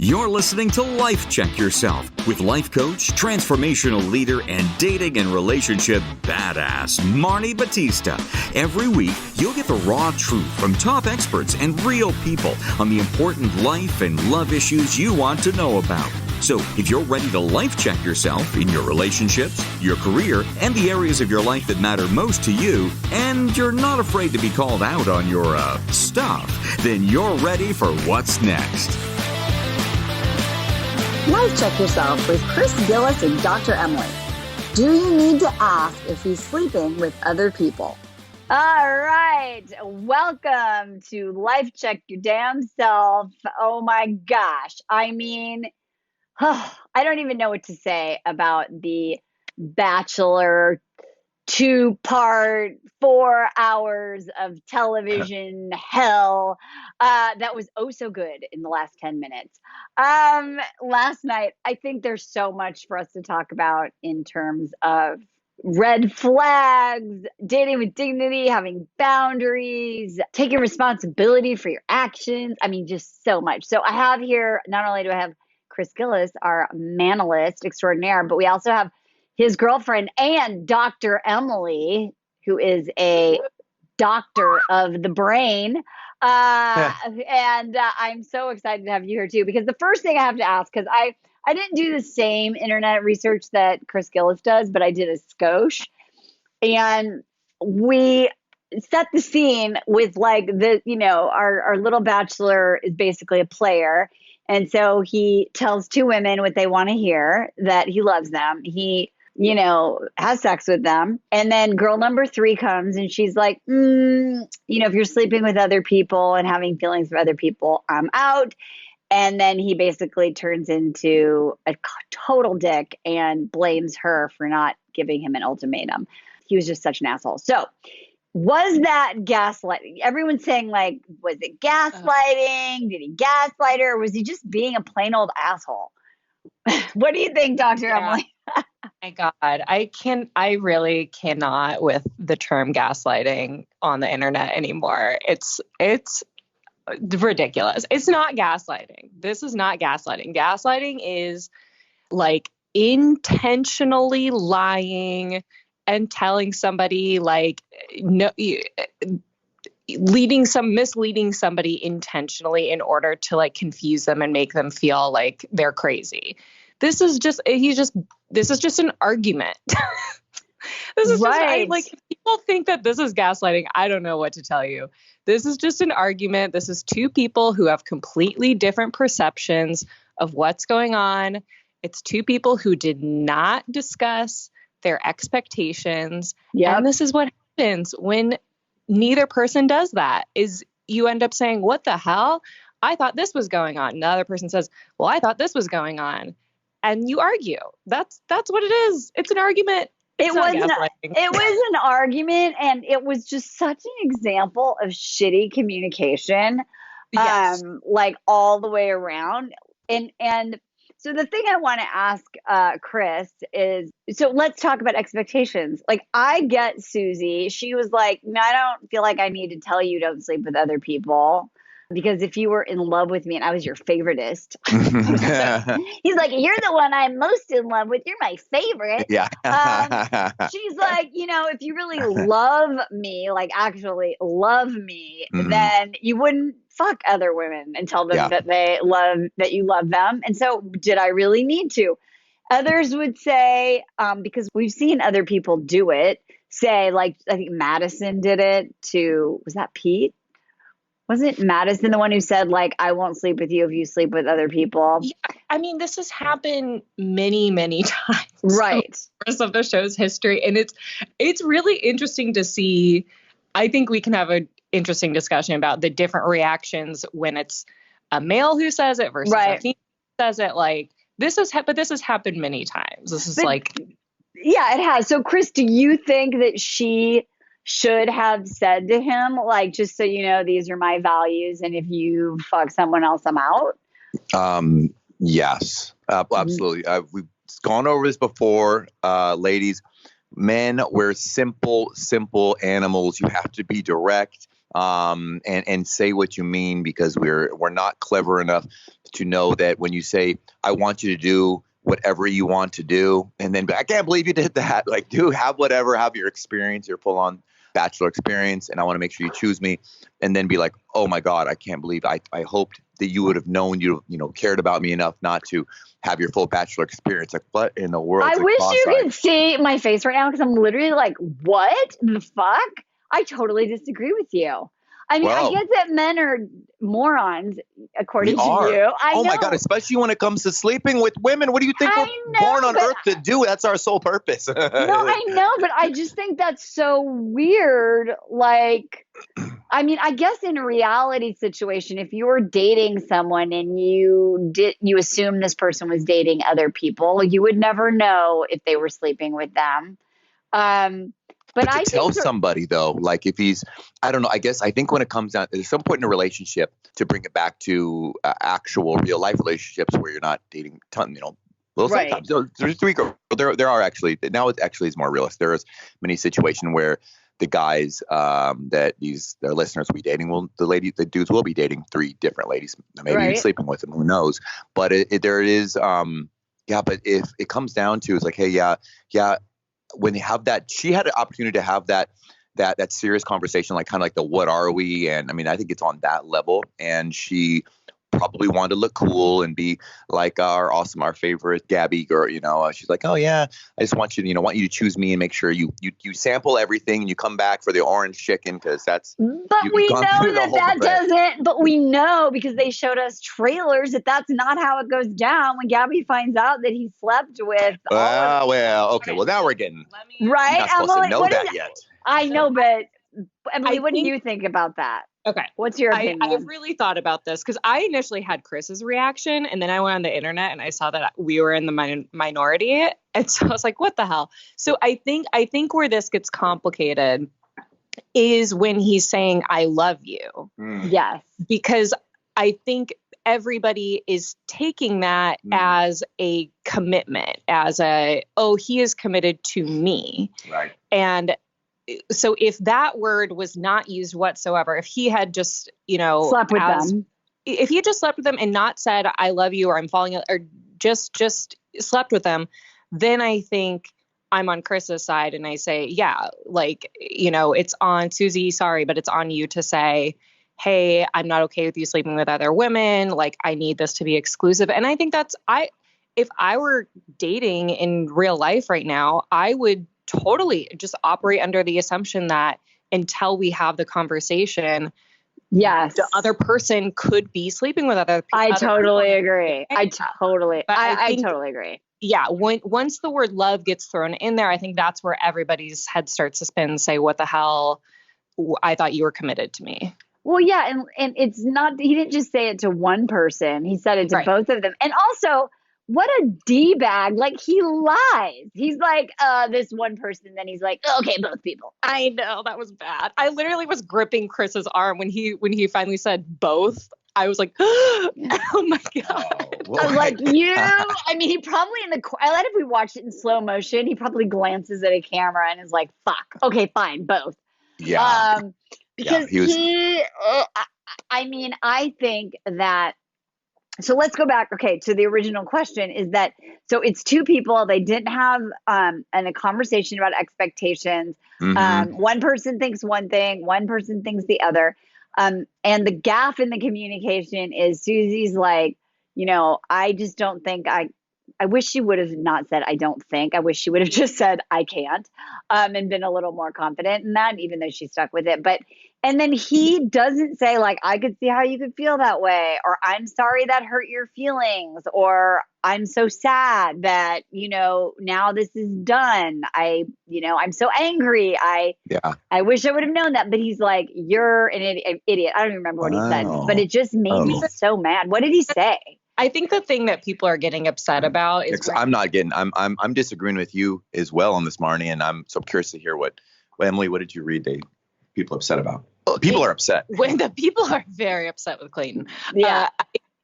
You're listening to Life Check Yourself with life coach, transformational leader, and dating and relationship badass, Marni Batista. Every week, you'll get the raw truth from top experts and real people on the important life and love issues you want to know about. So if you're ready to life check yourself in your relationships, your career, and the areas of your life that matter most to you, and you're not afraid to be called out on your stuff, then you're ready for what's next. Life Check Yourself with Chris Gillis and Dr. Emily. Do you need to ask if he's sleeping with other people? All right. Welcome to Life Check Your Damn Self. Oh my gosh. I mean, I don't even know what to say about the Bachelor 2-part, 4 hours of television hell that was oh so good in the last 10 minutes. Last night, I think there's so much for us to talk about in terms of red flags, dating with dignity, having boundaries, taking responsibility for your actions. I mean, just so much. So I have here, not only do I have Chris Gillis, our manalist extraordinaire, but we also have his girlfriend and Dr. Emily, who is a doctor of the brain. And I'm so excited to have you here too, because the first thing I have to ask, because I didn't do the same internet research that Chris Gillis does, but I did a skosh. And we set the scene with like our little bachelor is basically a player. And so he tells 2 women what they want to hear, that he loves them. He has sex with them. And then girl number 3 comes and she's like, if you're sleeping with other people and having feelings for other people, I'm out. And then he basically turns into a total dick and blames her for not giving him an ultimatum. He was just such an asshole. So was that gaslighting? Everyone's saying, like, was it gaslighting? Did he gaslight her? Or was he just being a plain old asshole? What do you think, Dr. Emily? My God, I really cannot with the term gaslighting on the internet anymore. It's ridiculous. It's not gaslighting. This is not gaslighting. Gaslighting is like intentionally lying and telling somebody misleading somebody intentionally in order to like confuse them and make them feel like they're crazy. This is just an argument. This is right. If people think that this is gaslighting, I don't know what to tell you. This is just an argument. This is 2 people who have completely different perceptions of what's going on. It's 2 people who did not discuss their expectations. Yep. And this is what happens when neither person does that, is you end up saying, what the hell? I thought this was going on. And the other person says, well, I thought this was going on. And you argue. That's what it is. It's an argument. It was an argument, and it was just such an example of shitty communication, yes. Like all the way around. And so the thing I want to ask Chris is, so let's talk about expectations. Like, I get Susie. She was like, no, I don't feel like I need to tell you don't sleep with other people. Because if you were in love with me and I was your favoritist, he's like, you're the one I'm most in love with. You're my favorite. Yeah. She's like, if you really love me, like actually love me, then you wouldn't fuck other women and tell them that you love them. And so did I really need to? Others would say, because we've seen other people do it, say, like, I think Madison did it to, was that Pete? Wasn't Madison the one who said, like, I won't sleep with you if you sleep with other people? Yeah, I mean, this has happened many, many times. Right. Of the show's history. And it's really interesting to see. I think we can have an interesting discussion about the different reactions when it's a male who says it versus a female who says it. Like, this has happened many times. Yeah, it has. So, Chris, do you think that she should have said to him, like, just so you know, these are my values, and if you fuck someone else, I'm out? Yes, absolutely. We've gone over this before, ladies. Men, we're simple animals. You have to be direct. and say what you mean, because we're not clever enough to know that when you say, I want you to do whatever you want to do, and then I can't believe you did that. Like, have whatever, have your experience, your full on Bachelor experience, and I want to make sure you choose me, and then be like, oh my God, I can't believe I hoped that you would have known cared about me enough not to have your full Bachelor experience. Like, what in the world? I wish you could see my face right now, because I'm literally like, what the fuck? I totally disagree with you. I mean, I guess that men are morons, according to you. I know. My God, especially when it comes to sleeping with women. What do you think we're born on Earth to do? That's our sole purpose. No, I know, but I just think that's so weird. Like, I mean, I guess in a reality situation, if you were dating someone and you assume this person was dating other people, you would never know if they were sleeping with them. But I tell somebody, though, like if he's, I don't know, I think when it comes down, there's some point in a relationship, to bring it back to actual real life relationships where you're not dating sometimes there's 3 girls. There are actually, now it actually is more realistic. There is many situations where the guys that their listeners will be dating, the dudes will be dating 3 different ladies, maybe even sleeping with them, who knows? But but if it comes down to, it's like, hey, when they have that, she had an opportunity to have that serious conversation, like kind of like the what are we? And I mean, I think it's on that level. And she probably wanted to look cool and be like our favorite Gabby girl. She's like, oh yeah, I just want you to choose me and make sure you sample everything and you come back for the orange chicken, because that's. But we know that doesn't. But we know, because they showed us trailers, that's not how it goes down when Gabby finds out that he slept with. Okay. Well, now we're getting right. You're not supposed to know that yet. I know, but Emily, what do you think about that? Okay. What's your opinion? I've really thought about this, because I initially had Chris's reaction, and then I went on the internet and I saw that we were in the minority. And so I was like, what the hell? So I think where this gets complicated is when he's saying, I love you. Yes. Because I think everybody is taking that as a commitment, as he is committed to me. Right. And so if that word was not used whatsoever, if he had just, slept with them, if he had just slept with them and not said, I love you, or I'm falling, or just slept with them, then I think I'm on Chris's side and I say, yeah, like, it's on Susie, sorry, but it's on you to say, hey, I'm not okay with you sleeping with other women. Like, I need this to be exclusive. And I think if I were dating in real life right now, I would totally just operate under the assumption that until we have the conversation, yes, the other person could be sleeping with other people. I totally agree. I totally agree. Yeah. Once the word love gets thrown in there, I think that's where everybody's head starts to spin and say, what the hell? I thought you were committed to me. Well, yeah. And it's not, he didn't just say it to one person. He said it to both of them. And also, what a D-bag. Like, he lies. He's like, this one person. Then he's like, okay, both people. I know, that was bad. I literally was gripping Chris's arm when he finally said both. I was like, oh my God. I was like, I mean, he probably I let if we watched it in slow motion, he probably glances at a camera and is like, fuck. Okay, fine, both. Yeah. Because I think that, so let's go back, to the original question is that, so it's 2 people, they didn't have a conversation about expectations. One person thinks one thing, one person thinks the other. And the gaffe in the communication is Susie's like, I just don't think I wish she would have not said, I don't think. I wish she would have just said, I can't, and been a little more confident in that, even though she stuck with it. And then he doesn't say, like, I could see how you could feel that way, or I'm sorry that hurt your feelings, or I'm so sad that, now this is done. I'm so angry. I wish I would have known that. But he's like, you're an idiot. I don't even remember what he said, but it just made me so mad. What did he say? I think the thing that people are getting upset about is I'm disagreeing with you as well on this, Marni, and I'm so curious to hear Emily, what did you read people upset about? People are upset. When the people are very upset with Clayton. Yeah.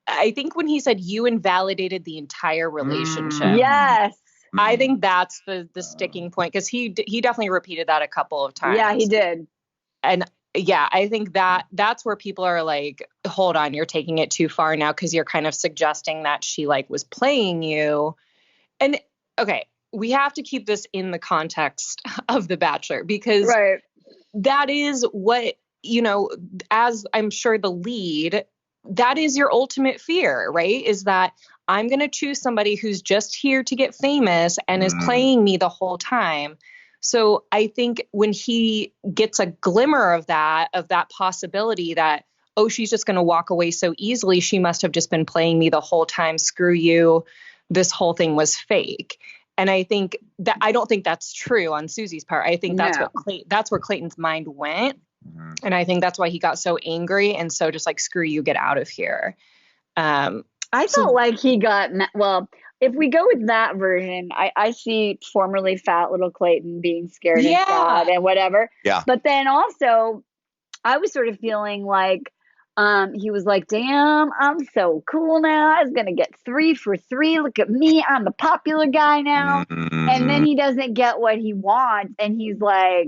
I think when he said you invalidated the entire relationship. Yes. I think that's the sticking point, because he definitely repeated that a couple of times. Yeah, he did. And yeah, I think that's where people are like, hold on, you're taking it too far now because you're kind of suggesting that she like was playing you. And okay, we have to keep this in the context of The Bachelor because that is what, as I'm sure the lead, that is your ultimate fear, right? Is that I'm going to choose somebody who's just here to get famous and is playing me the whole time. So I think when he gets a glimmer of that possibility that, oh, she's just going to walk away so easily, she must have just been playing me the whole time. Screw you. This whole thing was fake. And I think that I don't think that's true on Susie's part. I think that's that's where Clayton's mind went. And I think that's why he got so angry and so just like, screw you, get out of here. I felt like he got, well, if we go with that version, I see formerly fat little Clayton being scared and sad and whatever. Yeah. But then also, I was sort of feeling like he was like, damn, I'm so cool now. I was going to get 3 for 3. Look at me. I'm the popular guy now. And then he doesn't get what he wants. And he's like,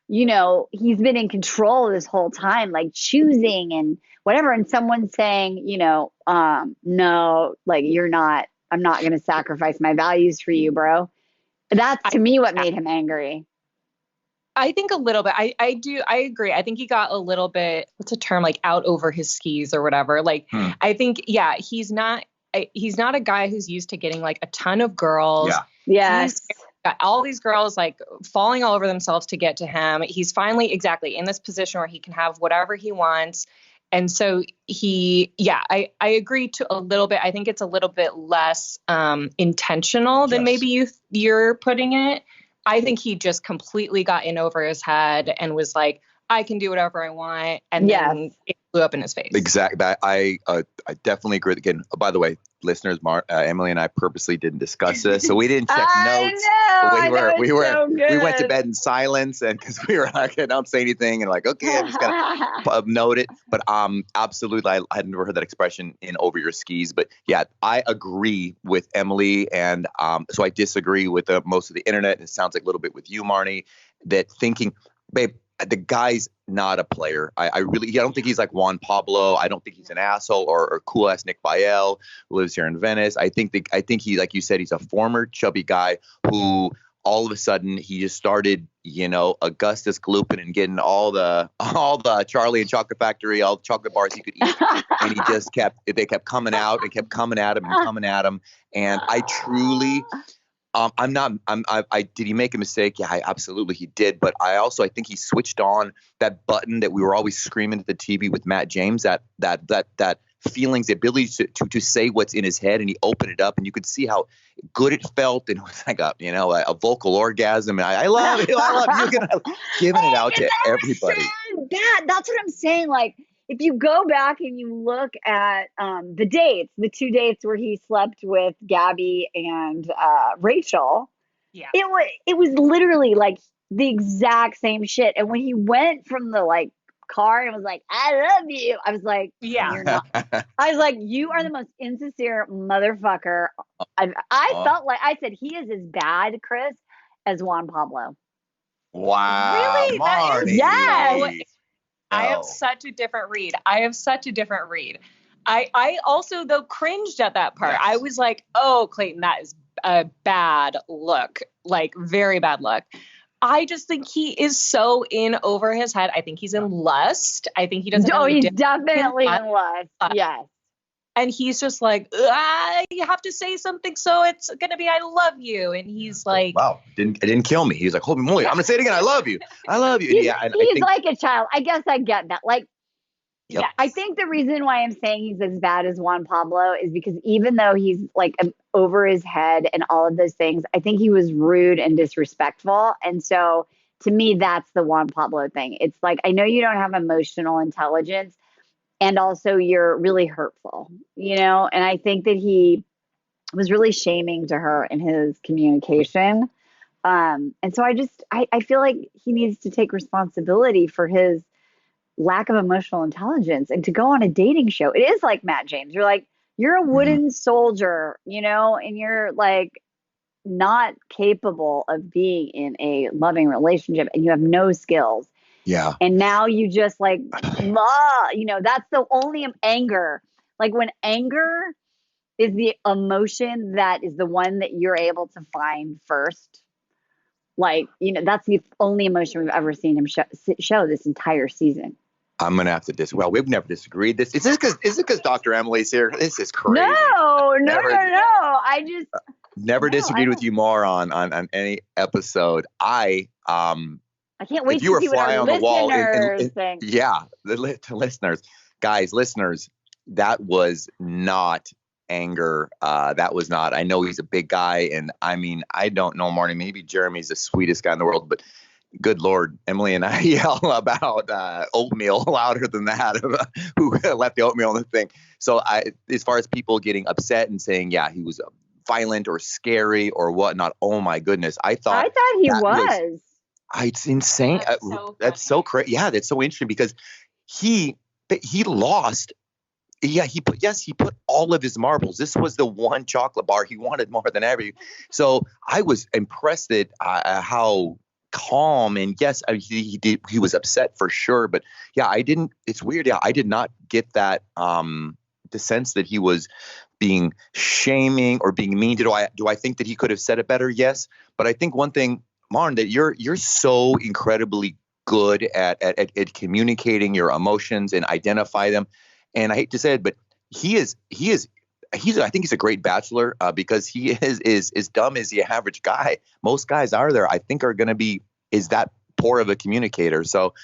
he's been in control this whole time, like choosing and whatever. And someone's saying, no, like I'm not going to sacrifice my values for you, bro. That's to me what made him angry. I think a little bit. I agree. I think he got a little bit, what's a term, like out over his skis or whatever. Like, I think, he's not a guy who's used to getting like a ton of girls. Yeah. He's got all these girls like falling all over themselves to get to him. He's finally exactly in this position where he can have whatever he wants. And so I agree to a little bit. I think it's a little bit less intentional than maybe you're putting it. I think he just completely got in over his head and was like, I can do whatever I want. And then it blew up in his face. Exactly. I definitely agree. Again, by the way, listeners, Emily and I purposely didn't discuss this. So we didn't check notes. We went to bed in silence and because we were like, don't say anything. And like, okay, I'm just going to note it. But absolutely, I had never heard that expression in over your skis. But yeah, I agree with Emily. And so I disagree with most of the internet. And it sounds like a little bit with you, Marni, that thinking, babe, the guy's not a player. I don't think he's like Juan Pablo. I don't think he's an asshole or cool ass Nick Viall who lives here in Venice. I think he, like you said, he's a former chubby guy who all of a sudden he just started, Augustus glooping and getting all the Charlie and Chocolate Factory, all the chocolate bars he could eat. And he just they kept coming out and kept coming at him and coming at him. And I truly, did he make a mistake? Yeah, absolutely he did. But I think he switched on that button that we were always screaming at the TV with Matt James, that feelings, the ability to say what's in his head. And he opened it up and you could see how good it felt. And it was like a vocal orgasm. And I love you. I love you. Giving it out to everybody. That's what I'm saying. Like, if you go back and you look at the 2 dates where he slept with Gabby and Rachel, it was literally like the exact same shit. And when he went from the like car and was like, I love you, I was like, you're not. I was like, you are the most insincere motherfucker. I felt like I said he is as bad, Chris, as Juan Pablo. Wow. Really? Marni. Yes. I have such a different read. I also, though, cringed at that part. Yes. I was like, oh, Clayton, that is a bad look, like very bad look. I just think he is so in over his head. I think he's in lust. I think he doesn't know. Oh, he's definitely in lust. Yes. And he's just like, you have to say something, so it's going to be, I love you. And he's like, wow, it didn't kill me. He's like, holy moly, I'm going to say it again. I love you. I love you. He's like a child. I guess I get that. Like, yep. Yeah, I think the reason why I'm saying he's as bad as Juan Pablo is because even though he's like over his head and all of those things, I think he was rude and disrespectful. And so to me, that's the Juan Pablo thing. It's like, I know you don't have emotional intelligence, and also you're really hurtful, and I think that he was really shaming to her in his communication. And so I feel like he needs to take responsibility for his lack of emotional intelligence and to go on a dating show. It is like Matt James. You're a wooden soldier, and you're like not capable of being in a loving relationship and you have no skills. Yeah. And now you just like, that's the only anger. Like when anger is the emotion that is the one that you're able to find first. Like, that's the only emotion we've ever seen him show this entire season. I'm gonna have to Well, we've never disagreed. Is it because Dr. Emily's here? This is crazy. No. I just never disagreed with you more on any episode. I can't wait if you to were see what fly our on the wall. listeners think. Yeah, the listeners, that was not anger. That was not. I know he's a big guy, and I mean, I don't know, Marni. Maybe Jeremy's the sweetest guy in the world, but good Lord, Emily and I yell about oatmeal louder than that. Who left the oatmeal in the thing? So, as far as people getting upset and saying, yeah, he was violent or scary or whatnot. Oh my goodness, I thought he was. It's insane. That's so crazy. Yeah, that's so interesting because he lost. Yeah, he put all of his marbles. This was the one chocolate bar he wanted more than ever. So I was impressed at how calm, and yes, he was upset for sure. But yeah, it's weird. Yeah, I did not get that the sense that he was being shaming or being mean. Do I think that he could have said it better? Yes. But I think one thing, Marn, that you're so incredibly good at communicating your emotions and identify them. And I hate to say it, but I think he's a great bachelor because he is as dumb as the average guy. Most guys are going to be that poor of a communicator. So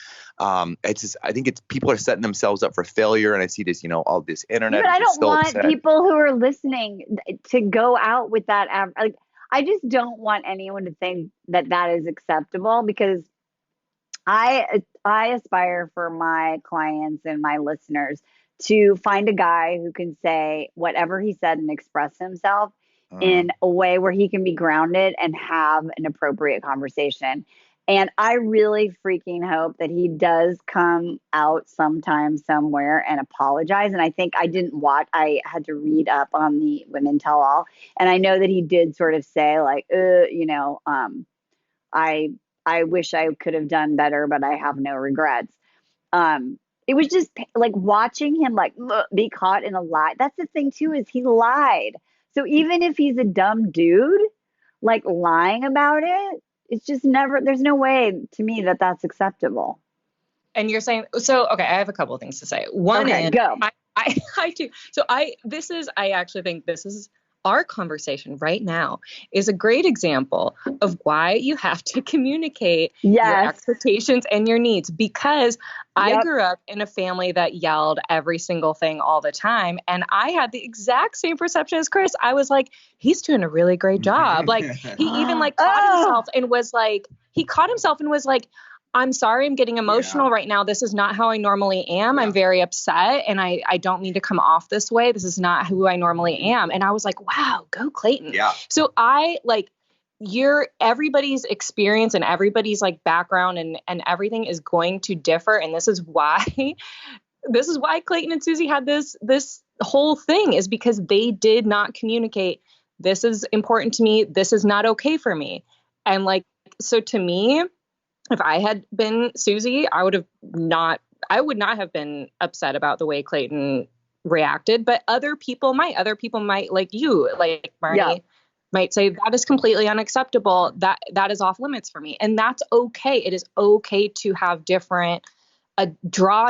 it's just, I think people are setting themselves up for failure. And I see this, all this internet. But I don't want people who are listening to go out with that. Like, I just don't want anyone to think that is acceptable, because I aspire for my clients and my listeners to find a guy who can say whatever he said and express himself in a way where he can be grounded and have an appropriate conversation. And I really freaking hope that he does come out sometime somewhere and apologize. And I think I had to read up on the Women Tell All. And I know that he did sort of say like, I wish I could have done better, but I have no regrets. It was just like watching him like be caught in a lie. That's the thing too, is he lied. So even if he's a dumb dude, like lying about it, it's just there's no way to me that that's acceptable. And you're saying, so, okay, I have a couple of things to say. One is, go. I do. So I actually think this is our conversation right now is a great example of why you have to communicate your expectations and your needs, because I grew up in a family that yelled every single thing all the time. And I had the exact same perception as Chris. I was like, he's doing a really great job. Like he even like caught himself and was like, I'm sorry, I'm getting emotional right now. This is not how I normally am. I'm very upset and I don't mean to come off this way. This is not who I normally am. And I was like, wow, go Clayton. Yeah. So I like everybody's experience and everybody's like background and everything is going to differ. And this is why Clayton and Susie had this whole thing, is because they did not communicate. This is important to me. This is not okay for me. And like, so to me, if I had been Susie, I would not have been upset about the way Clayton reacted, but other people might, like you, like Marni, might say that is completely unacceptable. That is off limits for me. And that's okay. It is okay to have draw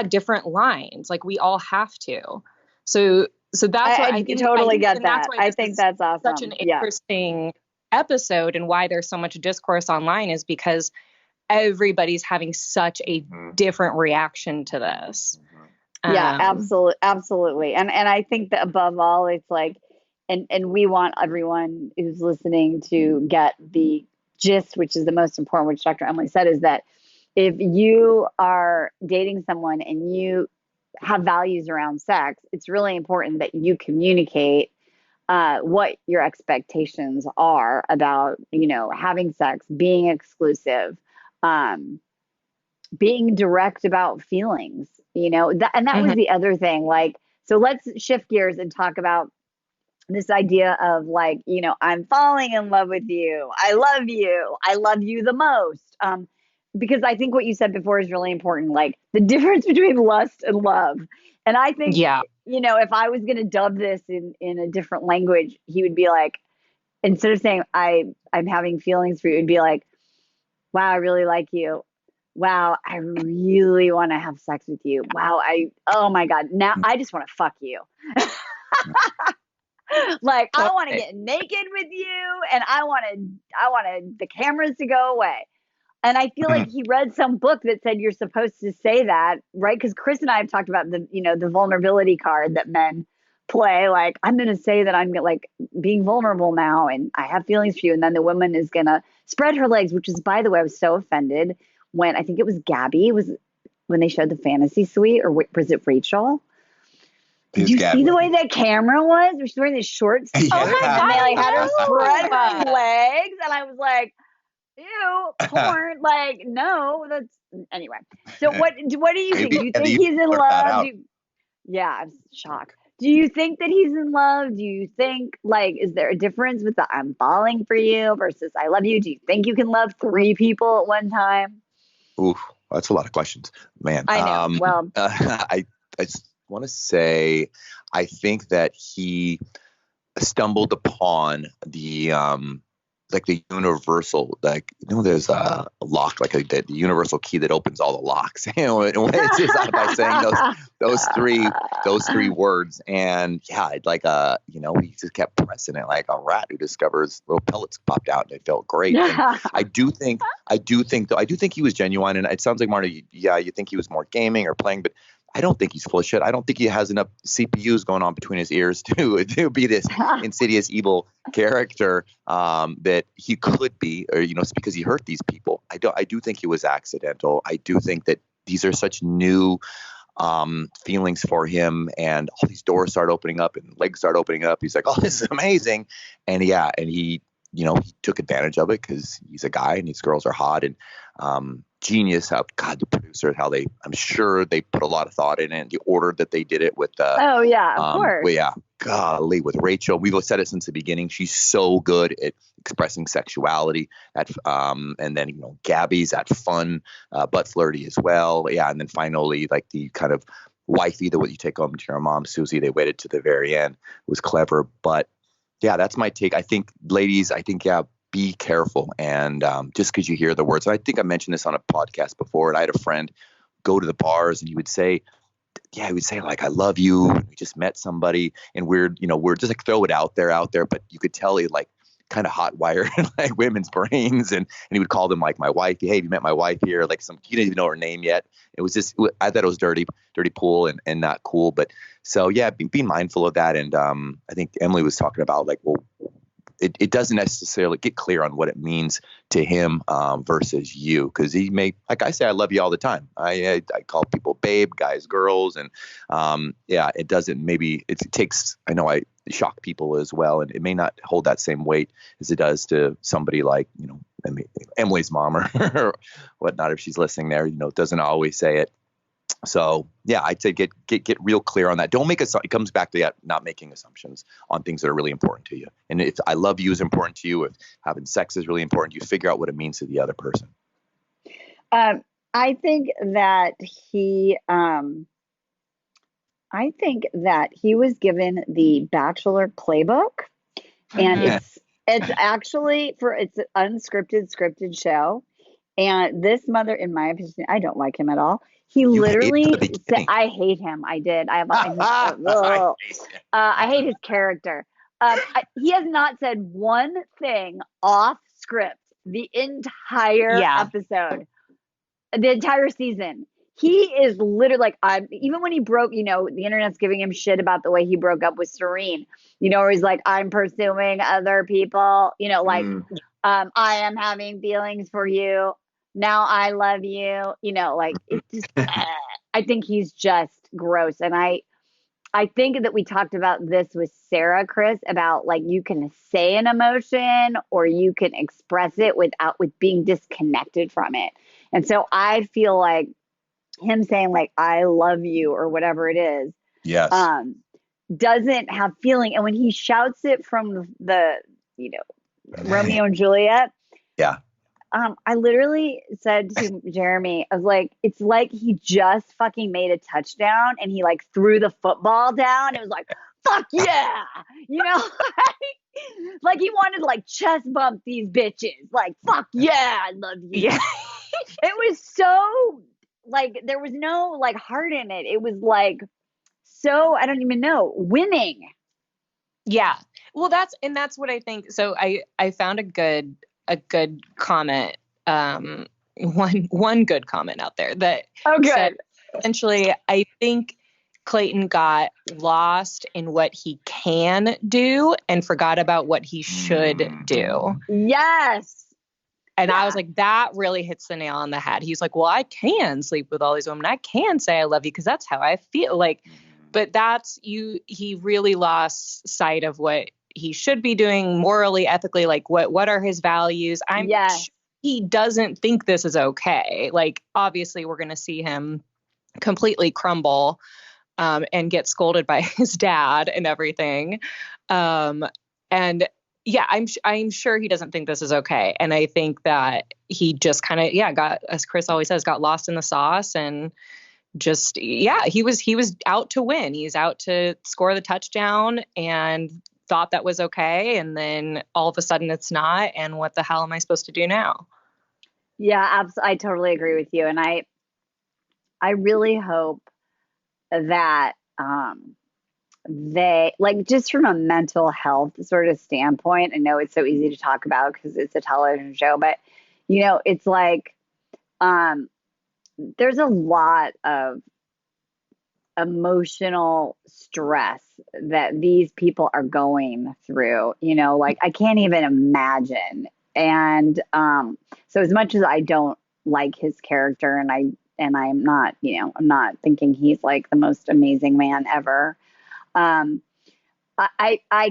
different lines. Like we all have to. So that's why I think, totally get that. I think that's awesome. Such an interesting episode, and why there's so much discourse online is because everybody's having such a different reaction to this. Absolutely. And I think that above all, it's like, and we want everyone who's listening to get the gist, which is the most important, which Dr. Emily said, is that if you are dating someone and you have values around sex, it's really important that you communicate what your expectations are about, having sex, being exclusive, being direct about feelings, that was the other thing. Like, so let's shift gears and talk about this idea of like, I'm falling in love with you. I love you the most. because I think what you said before is really important, like the difference between lust and love. And I think, if I was going to dub this in a different language, he would be like, instead of saying, I'm having feelings for you, it'd be like, wow, I really like you. Wow, I really want to have sex with you. Wow, oh my God, now I just want to fuck you. Like, I want to get naked with you, and I wanted the cameras to go away. And I feel like he read some book that said you're supposed to say that, right? Because Chris and I have talked about the vulnerability card that men play. Like, I'm going to say that I'm like being vulnerable now, and I have feelings for you. And then the woman is going to spread her legs, which is, by the way, I was so offended when I think it was Gabby when they showed the fantasy suite, or was it Rachel? Did you see the way that camera was? She's wearing these shorts. Oh my God. And they had her spread her legs. And I was like, ew, porn. Like, no, that's anyway. So what do you think? Do you think he's in love? Yeah, I'm shocked. Do you think that he's in love? Do you think, like, is there a difference with the I'm falling for you versus I love you? Do you think you can love 3 people at one time? Ooh, that's a lot of questions, man. I know. Well, I want to say, I think that he stumbled upon the like the universal, like, there's a lock, like the universal key that opens all the locks. And it's just by saying those three words, and like he just kept pressing it like a rat who discovers little pellets popped out, and it felt great. And I do think he was genuine, and it sounds like, Marni, you think he was more gaming or playing, but I don't think he's full of shit. I don't think he has enough CPUs going on between his ears to be this insidious, evil character that he could be, or it's because he hurt these people. I do think he was accidental. I do think that these are such new feelings for him, and all these doors start opening up and legs start opening up. He's like, "Oh, this is amazing," and he he took advantage of it because he's a guy and these girls are hot, and genius how the producer, I'm sure they put a lot of thought in it, the order that they did it with of course. Well, yeah, golly, with Rachel, we've said it since the beginning, she's so good at expressing sexuality and then Gabby's that fun but flirty as well, and then finally, like, the kind of wifey that you take home to your mom, Susie, they waited to the very end, was clever. But yeah, that's my take. I think, ladies, be careful. And just because you hear the words, and I think I mentioned this on a podcast before, and I had a friend go to the bars, and he would say, like, I love you. We just met somebody, and we're just like, throw it out there, but you could tell he like kind of hot wired like women's brains, and he would call them like my wife. Hey, you met my wife here? Like, he didn't even know her name yet. It was just, I thought it was dirty pool and not cool. But so be mindful of that. And I think Emily was talking about, like, well, it doesn't necessarily get clear on what it means to him versus you, because he may, like I say, I love you all the time. I call people babe, guys, girls, and it doesn't. Maybe it takes. I know I shock people as well, and it may not hold that same weight as it does to somebody like Emily's mom or whatnot, if she's listening there. Doesn't always say it. So I'd say get real clear on that. Don't make it comes back to not making assumptions on things that are really important to you. And if I love you is important to you, if having sex is really important, you figure out what it means to the other person. I think that he was given the Bachelor playbook, and it's actually it's an unscripted, scripted show. And this mother, in my opinion, I don't like him at all. He literally said, I hate him. I did. I hate his character. He has not said one thing off script the entire episode, the entire season. He is literally like, even when he broke, the internet's giving him shit about the way he broke up with Serene, where he's like, I'm pursuing other people, I am having feelings for you. Now I love you, like, it's just, I think he's just gross. And I think that we talked about this with Sarah, Chris, about, like, you can say an emotion or you can express it with being disconnected from it. And so I feel like him saying, like, I love you or whatever it is, doesn't have feeling. And when he shouts it from the Romeo and Juliet, I literally said to Jeremy, I was like, it's like he just fucking made a touchdown and he like threw the football down. It was like, fuck yeah. You know, like he wanted to like chest bump these bitches. Like, fuck yeah, I love you. Yeah. It was so like, there was no like heart in it. It was like, so, I don't even know, winning. Yeah. Well, that's what I think. So I found a good comment, one good comment out there that said, essentially, I think Clayton got lost in what he can do and forgot about what he should do. Yes. And I was like, that really hits the nail on the head. He's like, well, I can sleep with all these women. I can say I love you because that's how I feel. Like, but he really lost sight of what he should be doing morally, ethically. Like, what are his values? He doesn't think this is okay. Like, obviously, we're going to see him completely crumble and get scolded by his dad and everything. And yeah, I'm sure he doesn't think this is okay. And I think that he just kind of, got, as Chris always says, got lost in the sauce and just, he was out to win. He's out to score the touchdown and thought that was okay. And then all of a sudden it's not. And what the hell am I supposed to do now? Yeah, I totally agree with you. And I really hope that, they like, just from a mental health sort of standpoint, I know it's so easy to talk about because it's a television show, but you know, it's like, there's a lot of emotional stress that these people are going through, you know, like I can't even imagine. And, so as much as I don't like his character and I'm not, you know, I'm not thinking he's like the most amazing man ever. I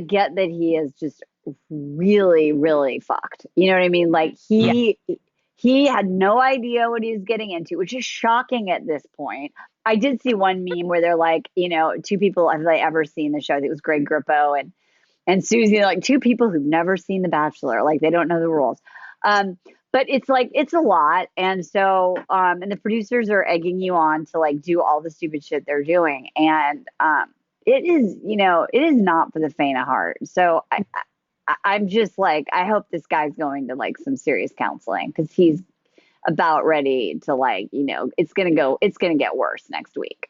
get that he is just really, really fucked. You know what I mean? Like he had no idea what he was getting into, which is shocking at this point. I did see one meme where they're like, you know, two people have they ever seen the show? I think it was Greg Grippo and Susie, like two people who've never seen The Bachelor, like they don't know the rules. But it's like, it's a lot. And so, and the producers are egging you on to like do all the stupid shit they're doing. And, it is, you know, it is not for the faint of heart. So I'm just like, I hope this guy's going to like some serious counseling because he's about ready to like, you know, it's going to get worse next week.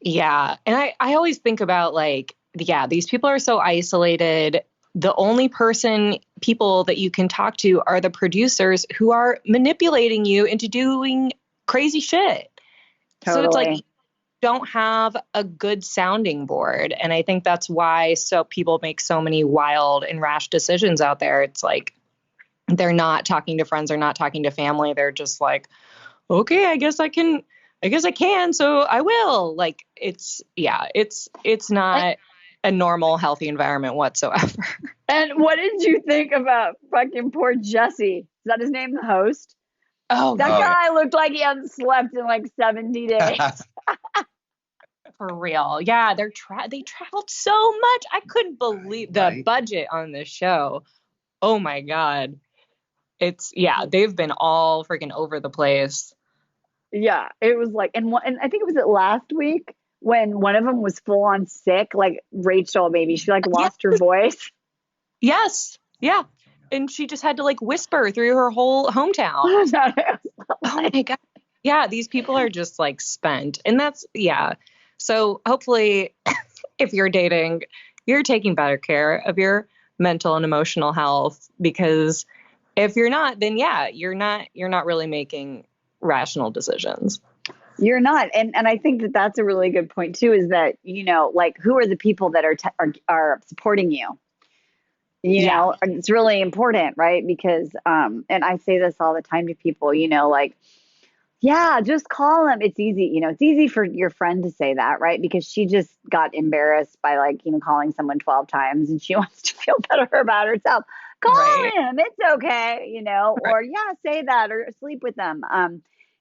Yeah. And I always think about like, these people are so isolated. The only people that you can talk to are the producers who are manipulating you into doing crazy shit. Totally. So it's like, don't have a good sounding board. And I think that's why people make so many wild and rash decisions out there. It's like, they're not talking to friends. They're not talking to family. They're just like, okay, I guess I can. So I will. Like, it's not a normal, healthy environment whatsoever. And what did you think about fucking poor Jesse? Is that his name, the host? Oh, that guy looked like he hadn't slept in like 70 days. For real. Yeah, they traveled so much. I couldn't believe the budget on this show. Oh my God. They've been all freaking over the place. Yeah, it was like, and I think it was last week when one of them was full on sick, like Rachel, maybe she like lost her voice. Yes. Yeah. And she just had to like whisper through her whole hometown. Oh my God. Yeah. These people are just like spent. And so hopefully if you're dating, you're taking better care of your mental and emotional health, because if you're not, then you're not really making rational decisions. You're not. And I think that that's a really good point too, is that, you know, like who are the people that are supporting you? You know, it's really important, right? Because, and I say this all the time to people, you know, like, just call them. It's easy. You know, it's easy for your friend to say that, right? Because she just got embarrassed by like, you know, calling someone 12 times and she wants to feel better about herself. Call him. It's okay. You know, or say that or sleep with them.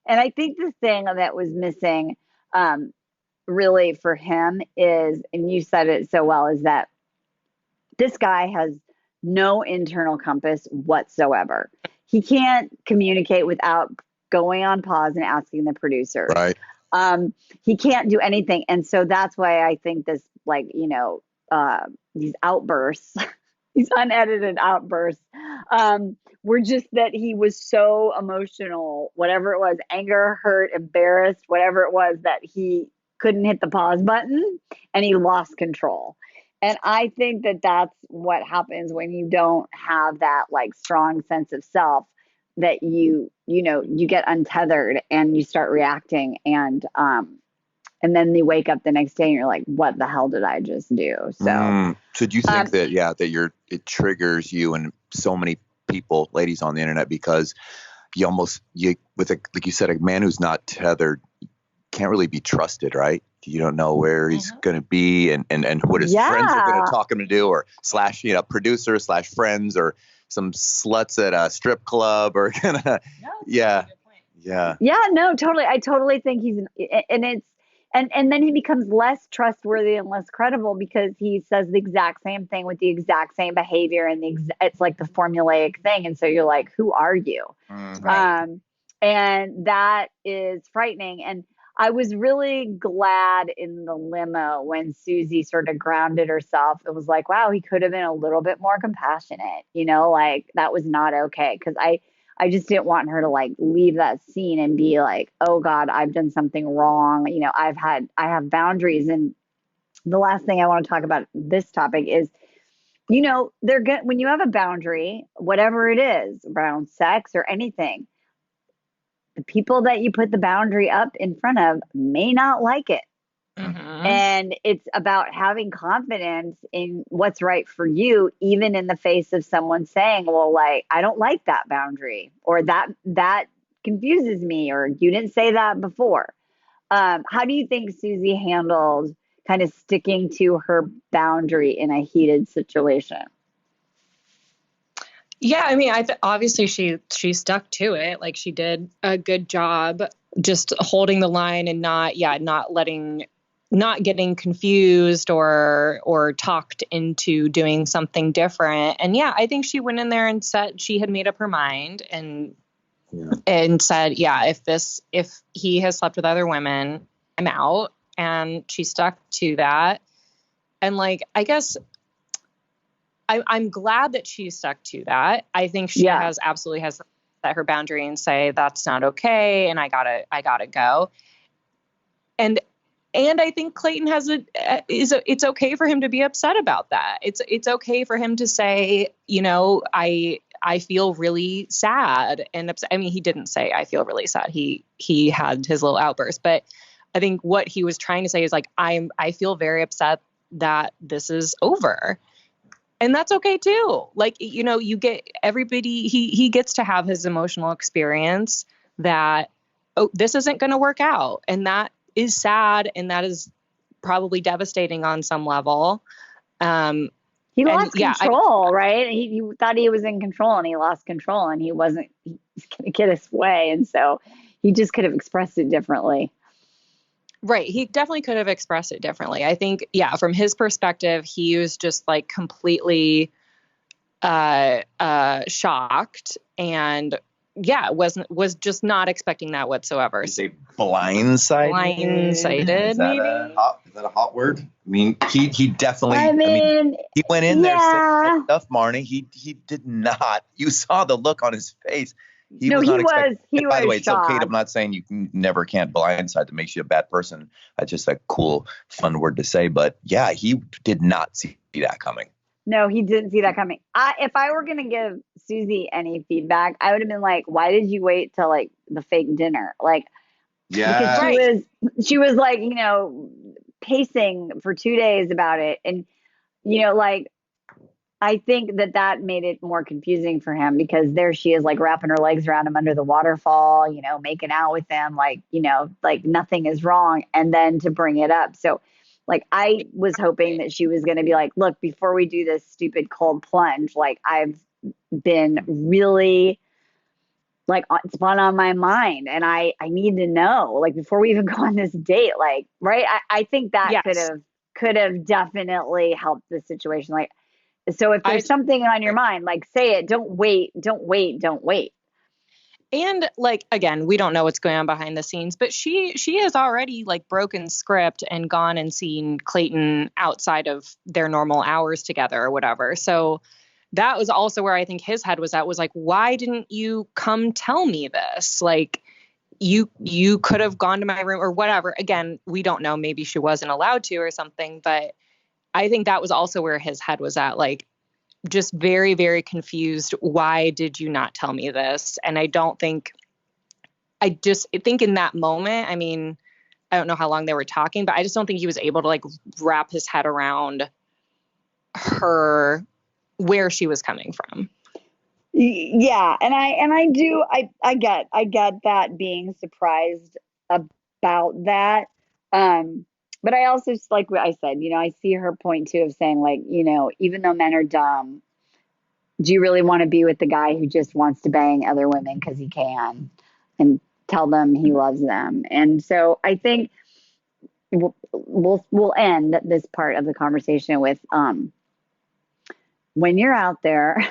And I think the thing that was missing, really for him is, and you said it so well, is that this guy has no internal compass whatsoever. he can't communicate without going on pause and asking the producers. Right. He can't do anything. And so that's why I think this, like, these outbursts, these unedited outbursts, were just that he was so emotional, whatever it was, anger, hurt, embarrassed, whatever it was, that he couldn't hit the pause button and he lost control. And I think that that's what happens when you don't have that like strong sense of self, that you get untethered and you start reacting, and then you wake up the next day and you're like, what the hell did I just do? So do you think that it triggers you and so many people, ladies on the internet, because like you said, a man who's not tethered can't really be trusted, right? You don't know where he's going to be and what his friends are going to talk him to do, or / producer / friends, or some sluts at a strip club, or kind of, yeah, no, totally. I totally think and then he becomes less trustworthy and less credible because he says the exact same thing with the exact same behavior, and it's like the formulaic thing. And so you're like, who are you? Right. And that is frightening. And I was really glad in the limo when Susie sort of grounded herself. It was like, wow, he could have been a little bit more compassionate, like that was not okay. Cause I just didn't want her to like leave that scene and be like, oh God, I've done something wrong. I have boundaries. And the last thing I want to talk about this topic is, when you have a boundary, whatever it is around sex or anything, the people that you put the boundary up in front of may not like it. Mm-hmm. And it's about having confidence in what's right for you, even in the face of someone saying, well, like, I don't like that boundary, or that confuses me, or you didn't say that before. How do you think Susie handled kind of sticking to her boundary in a heated situation? Yeah, I mean, obviously she stuck to it. Like, she did a good job just holding the line and not getting confused or talked into doing something different. And yeah, I think she went in there and said she had made up her mind and said, yeah, if he has slept with other women, I'm out. And she stuck to that. And like, I guess I'm glad that she stuck to that. I think she absolutely has set her boundary and say, that's not okay. And I gotta go. And I think Clayton it's okay for him to be upset about that. It's okay for him to say, I feel really sad and upset. I mean, he didn't say I feel really sad. He had his little outburst, but I think what he was trying to say is like, I feel very upset that this is over. And that's okay too. Like, you get everybody, he gets to have his emotional experience that, oh, this isn't going to work out. And that is sad. And that is probably devastating on some level. He lost control, right? He thought he was in control and he lost control and he's going to get his way. And so he just could have expressed it differently. Right. He definitely could have expressed it differently. I think, from his perspective, he was just like completely shocked and was just not expecting that whatsoever. You say blindsided? Blindsided, is that a hot word? I mean, he definitely, he went in there saying stuff, Marni. He did not. You saw the look on his face. He was by the way, it's okay. I'm not saying you can't blindside. That makes you a bad person. That's just a cool, fun word to say. But yeah, he did not see that coming. No, he didn't see that coming. If I were going to give Susie any feedback, I would have been like, why did you wait till like the fake dinner? Like, yeah, because she was like, pacing for 2 days about it. And, like, I think that made it more confusing for him because there she is, like wrapping her legs around him under the waterfall, making out with them, like, like nothing is wrong. And then to bring it up. So like, I was hoping that she was going to be like, look, before we do this stupid cold plunge, like I've been really like, it's been on my mind and I need to know, like, before we even go on this date, like, right. I think that could have definitely helped the situation. Like, So if there's something on your mind, like say it, don't wait. And like, again, we don't know what's going on behind the scenes, but she has already like broken script and gone and seen Clayton outside of their normal hours together or whatever. So that was also where I think his head was at, was like, why didn't you come tell me this? Like, you could have gone to my room or whatever. Again, we don't know. Maybe she wasn't allowed to or something, but I think that was also where his head was at. Like, just very, very confused. Why did you not tell me this? And I think in that moment, I mean, I don't know how long they were talking, but I just don't think he was able to like wrap his head around where she was coming from. Yeah. And I get that, being surprised about that. But I also, like what I said, I see her point too of saying like, even though men are dumb, do you really want to be with the guy who just wants to bang other women because he can and tell them he loves them? And so I think we'll end this part of the conversation with, when you're out there,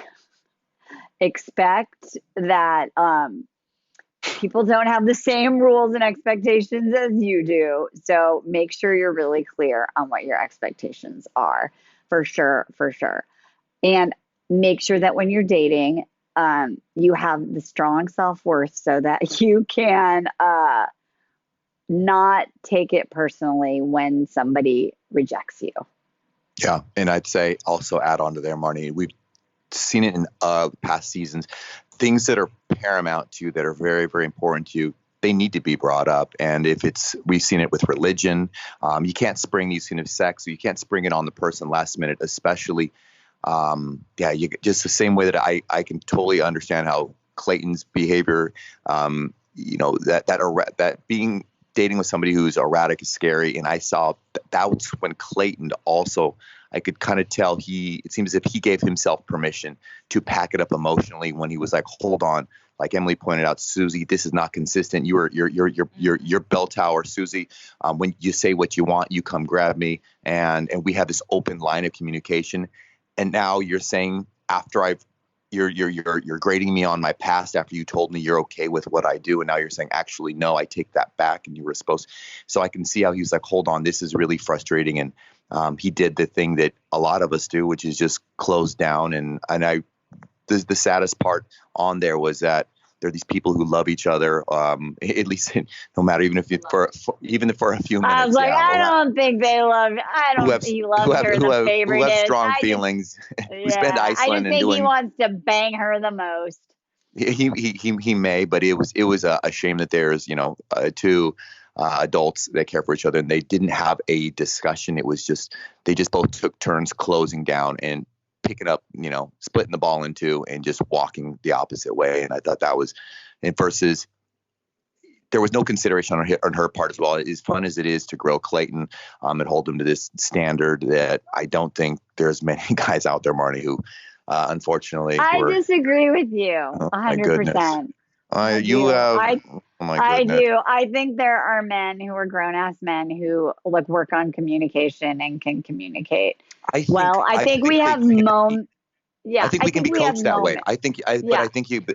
expect that, people don't have the same rules and expectations as you do. So make sure you're really clear on what your expectations are, for sure. And make sure that when you're dating, you have the strong self-worth so that you can not take it personally when somebody rejects you. Yeah. And I'd say also add on to there, Marni, we've seen it in past seasons. Things that are paramount to you, that are very, very important to you, they need to be brought up. And we've seen it with religion. You can't spring these kind of sex, so you can't spring it on the person last minute, especially. You just the same way that I can totally understand how Clayton's behavior, that being dating with somebody who's erratic is scary. And I saw that was when Clayton also, I could kind of tell it seems as if he gave himself permission to pack it up emotionally when he was like, hold on, like Emily pointed out, Susie, this is not consistent. Your bell tower, Susie. When you say what you want, you come grab me. And we have this open line of communication. And now you're saying after you're grading me on my past after you told me you're okay with what I do. And now you're saying, actually, no, I take that back. And you were supposed. So I can see how he's like, hold on, this is really frustrating. And he did the thing that a lot of us do, which is just close down. And the saddest part on there was that there are these people who love each other, at least no matter, even for a few minutes. I was like, I don't think they love. I don't think he loves her. The favorite who have strong feelings. Who spend Iceland I just think he wants to bang her the most. He may, but it was a shame that there's two adults that care for each other and they didn't have a discussion. It was just they just both took turns closing down and picking up, splitting the ball in two and just walking the opposite way. And I thought that was, and versus there was no consideration on her part as well. As fun as it is to grill Clayton and hold him to this standard that I don't think there's many guys out there, Marni, who unfortunately. I disagree with you 100%. I do. I think there are men who are grown-ass men who work on communication and can communicate. I think we have moments. Yeah, I think we can be coached that way. But I think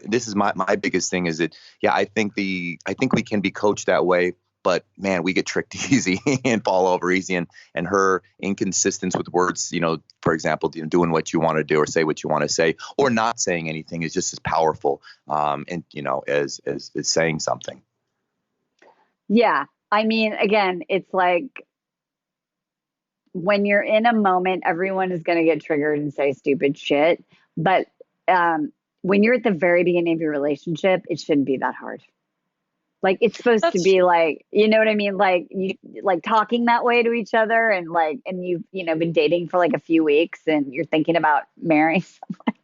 this is my biggest thing is that, I think we can be coached that way, but man, we get tricked easy and fall over easy. And her inconsistence with words, for example, doing what you want to do or say what you want to say or not saying anything is just as powerful, as saying something. Yeah. I mean, again, it's like, when you're in a moment, everyone is going to get triggered and say stupid shit. But when you're at the very beginning of your relationship, it shouldn't be that hard. Like, it's supposed to be like, you know what I mean? Like, you talking that way to each other and you've, been dating for a few weeks and you're thinking about marrying someone.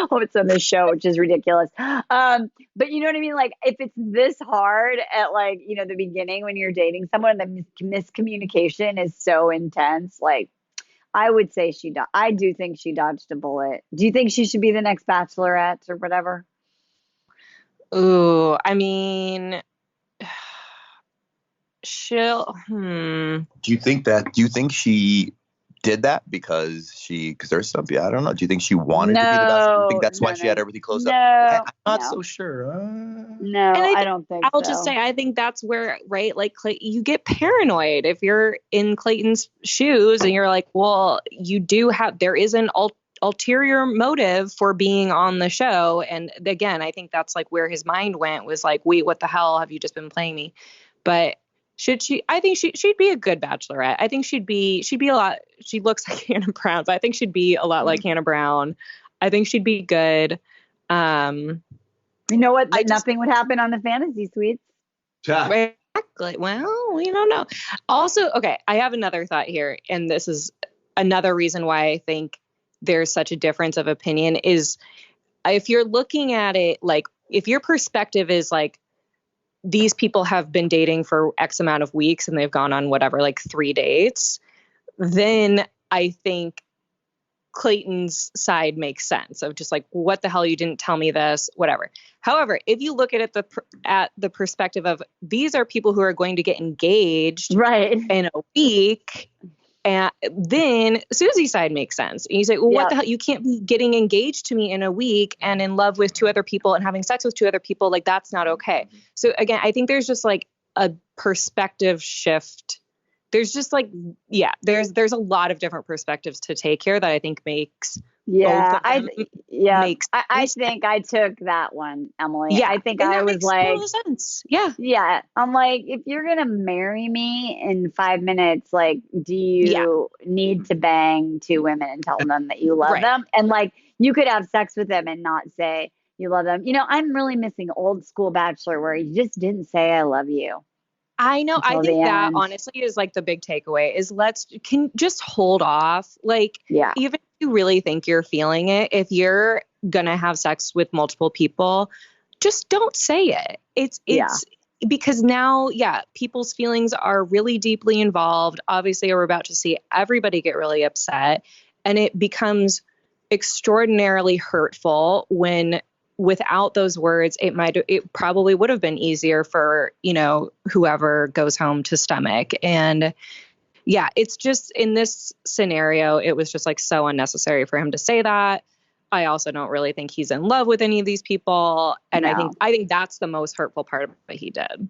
What's on this show, which is ridiculous. But you know what I mean? Like, if it's this hard at the beginning when you're dating someone, the miscommunication is so intense. I would say I do think she dodged a bullet. Do you think she should be the next Bachelorette or whatever? Ooh, I mean, she'll. Do you think she did that because there's some, I don't know. Do you think she wanted to be the Bachelor? Do you think that's why she had everything closed up? I'm not so sure. No, I don't think I'll just say, I think that's where, right, like you get paranoid if you're in Clayton's shoes and you're like, well, there is an ulterior motive for being on the show. And again, I think that's like where his mind went, was like, wait, what the hell have you just been playing me? But I think she'd be a good Bachelorette. I think she'd be a lot, she looks like Hannah Brown, but I think she'd be a lot like Hannah Brown. I think she'd be good. You know what? Nothing would happen on the fantasy suites. Exactly. Well, we don't know. Also, okay, I have another thought here, and this is another reason why I think there's such a difference of opinion, is if you're looking at it, like, if your perspective is like, these people have been dating for X amount of weeks and they've gone on whatever, like 3 dates, then I think Clayton's side makes sense of just like, what the hell, you didn't tell me this, whatever. However, if you look at it at the perspective of, these are people who are going to get engaged in a week, and then Susie's side makes sense. And you say, well, what the hell? You can't be getting engaged to me in a week and in love with 2 other people and having sex with 2 other people. Like, that's not okay. So again, I think there's just like a perspective shift. There's just like, there's a lot of different perspectives to take here that I think makes I think I took that one, Emily. Yeah, I think I was like, sense. Yeah. I'm like, if you're gonna marry me in 5 minutes, like, do you need to bang 2 women and tell them that you love them? And like, you could have sex with them and not say you love them. You know, I'm really missing old school Bachelor where you just didn't say I love you. I know. I think that honestly is like the big takeaway is can just hold off. Like, even if you really think you're feeling it, if you're going to have sex with multiple people, just don't say it. It's because now, people's feelings are really deeply involved. Obviously, we're about to see everybody get really upset, and it becomes extraordinarily hurtful when, without those words, it probably would have been easier for, whoever goes home to stomach. And it's just, in this scenario, it was just like so unnecessary for him to say that. I also don't really think he's in love with any of these people. And I think that's the most hurtful part of what he did.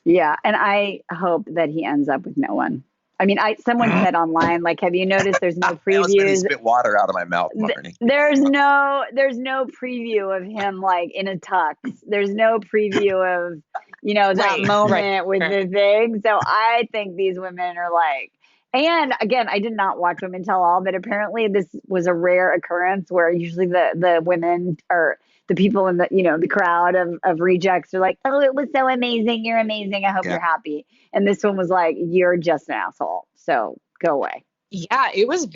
Yeah. And I hope that he ends up with no one. I mean, someone said online, like, have you noticed there's no previews? Spit water out of my mouth, Marni. There's no preview of him like in a tux. There's no preview of, that moment with the thing. So I think these women are like, and again, I did not watch Women Tell All, but apparently this was a rare occurrence where usually the women or the people in the, the crowd of rejects are like, oh, it was so amazing. You're amazing. I hope you're happy. And this one was like, you're just an asshole. So go away. Yeah, it was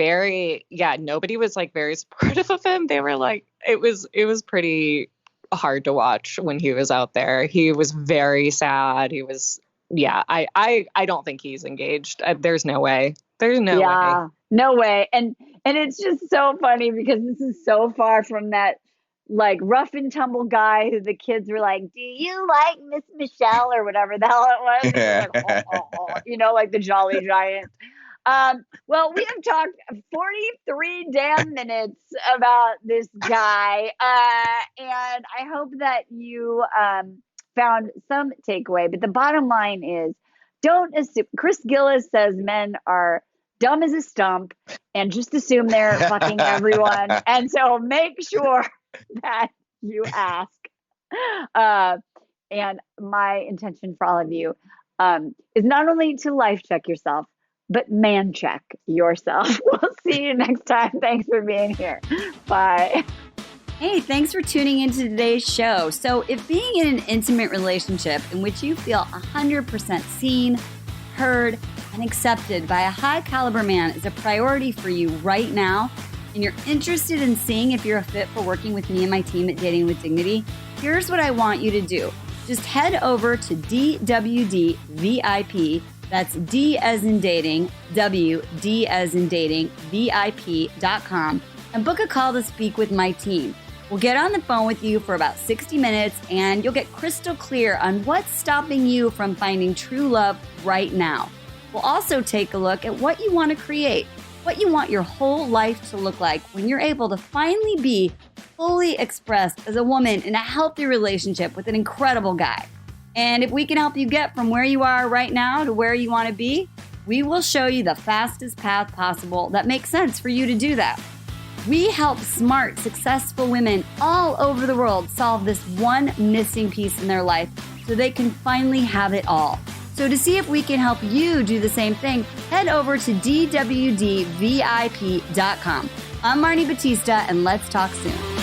nobody was like very supportive of him. They were like, it was pretty hard to watch when he was out there. He was very sad. He was, I don't think he's engaged. There's no way. There's no way. No way. And it's just so funny because this is so far from that like rough and tumble guy who the kids were like, do you like Miss Michelle or whatever the hell it was? Like, like the Jolly Giant. Well, we have talked 43 damn minutes about this guy. And I hope that you found some takeaway. But the bottom line is, don't assume. Chris Gillis says men are dumb as a stump and just assume they're fucking everyone. And so make sure that you ask. And my intention for all of you is not only to life check yourself, but man check yourself. We'll see you next time. Thanks for being here. Bye. Hey, thanks for tuning into today's show. So if being in an intimate relationship in which you feel 100% seen, heard, and accepted by a high caliber man is a priority for you right now, and you're interested in seeing if you're a fit for working with me and my team at Dating with Dignity, here's what I want you to do. Just head over to DWD VIP, that's D as in dating, W, D as in dating, VIP.com, and book a call to speak with my team. We'll get on the phone with you for about 60 minutes, and you'll get crystal clear on what's stopping you from finding true love right now. We'll also take a look at what you want to create. what you want your whole life to look like when you're able to finally be fully expressed as a woman in a healthy relationship with an incredible guy. And if we can help you get from where you are right now to where you want to be, we will show you the fastest path possible that makes sense for you to do that. We help smart, successful women all over the world solve this one missing piece in their life so they can finally have it all. So to see if we can help you do the same thing, head over to dwdvip.com. I'm Marni Batista, and let's talk soon.